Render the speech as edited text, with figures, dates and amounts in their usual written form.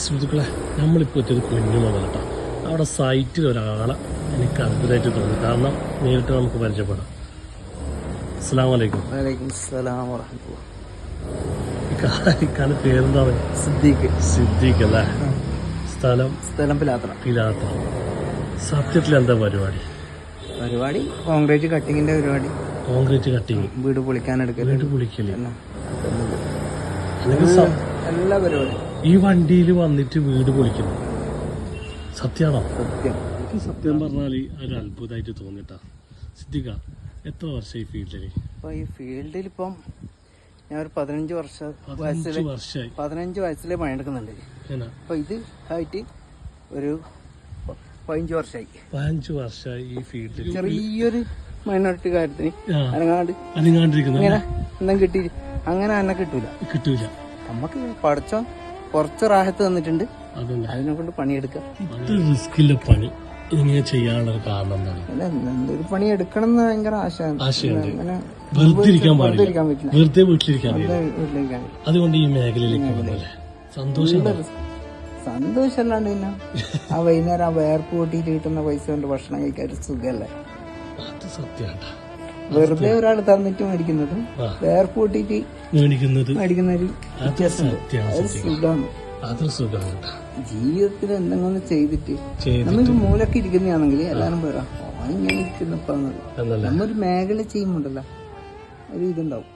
സുഹൃത്തുക്കളെ, നമ്മളിപ്പോൾ എത്തിയത് കുഞ്ഞുമോളാണ് കേട്ടോ. അവിടെ സൈറ്റിൽ ഒരാളെ എനിക്ക് അത്ഭുതമായിട്ട് തോന്നി. കാരണം നേരിട്ട് നമുക്ക് പരിചയപ്പെടാം. അസ്സലാമു അലൈക്കും. വലൈക്കും അസ്സലാം വറഹ്മത്തുള്ളാഹി. ഇക്കാന്റെ പേരെന്താണ്? സിദ്ദീഖ് അല്ലേ? സ്ഥലം പിലാത്ര. സത്യത്തിൽ എന്താ പരിപാടി? കോൺക്രീറ്റ് കട്ടിങ്ങിന്റെ പരിപാടി. കോൺക്രീറ്റ് കട്ടിങ്, വീട് പൊളിക്കാനെടുക്കല്, വീട് പൊളിക്കല്, എല്ലാ പരിപാടിയും. ഈ വണ്ടിയിൽ വന്നിട്ട് വീട് പൊളിക്കുന്നു. സത്യമാണോ? സത്യം പറഞ്ഞാല് ഒരു അത്ഭുതമായിട്ട് തോന്നിട്ടാ. സിദ്ദീഖ, എത്ര വർഷമായി ഫീൽഡില്? ഈ ഫീൽഡിൽ ഇപ്പം ഞാൻ ഒരു 15 വയസ്സിലെ പണിയെടുക്കുന്നുണ്ട്. അപ്പൊ ഇത് ആയിട്ട് ഒരു 15 വർഷമായി. 15 വർഷമായി ഈ ഫീൽഡിൽ. ചെറിയൊരു മൈനോറിറ്റി കാര്യത്തിന് അനങ്ങാണ്ടിരിക്കുന്നു. എന്തും കിട്ടി അങ്ങനെ എന്നെ കിട്ടൂല. നമുക്ക് പഠിച്ചോ കുറച്ച് റാഹത്ത് തന്നിട്ടുണ്ട്, അതിനെ കൊണ്ട് പണിയെടുക്കാം. റിസ്കില്ല പണി ഇങ്ങനെ ചെയ്യാനുള്ള കാരണം എന്താണ്? എന്തൊരു പണി എടുക്കണം എന്ന് ഭയങ്കര ആശയുണ്ട്. വെറുതെ ഇരിക്കാൻ പാടില്ല, വെറുതെ വീട്ടിലിരിക്കാൻ. അതുകൊണ്ട് ഈ മേഖലയിലേക്ക് വന്നല്ലേ സന്തോഷമല്ലാണ്ട് പിന്നെ ആ വൈകുന്നേരം ആ വേർപ്പ് കൂട്ടിയിട്ട് കിട്ടുന്ന പൈസ കൊണ്ട് ഭക്ഷണം കഴിക്കാൻ ഒരു സുഖല്ലേ. അത് സത്യമാണ്. വെറുതെ ഒരാൾ തന്നിട്ട് മേടിക്കുന്നതും വേർപ്പ് കൂട്ടിയിട്ട് മേടിക്കുന്ന ഒരു സുഖമാണ്. അതൊരു സുഖമാണ്. ജീവിതത്തിൽ എന്തെങ്കിലും ചെയ്തിട്ട് നമുക്ക് മൂലൊക്കെ ഇരിക്കുന്നതാണെങ്കിൽ എല്ലാരും പറയാം ഇങ്ങനെ ഇരിക്കുന്നപ്പോ. നമ്മൊരു മേഖല ചെയ്യുമ്പോണ്ടല്ലോ ഒരു ഇതുണ്ടാവും.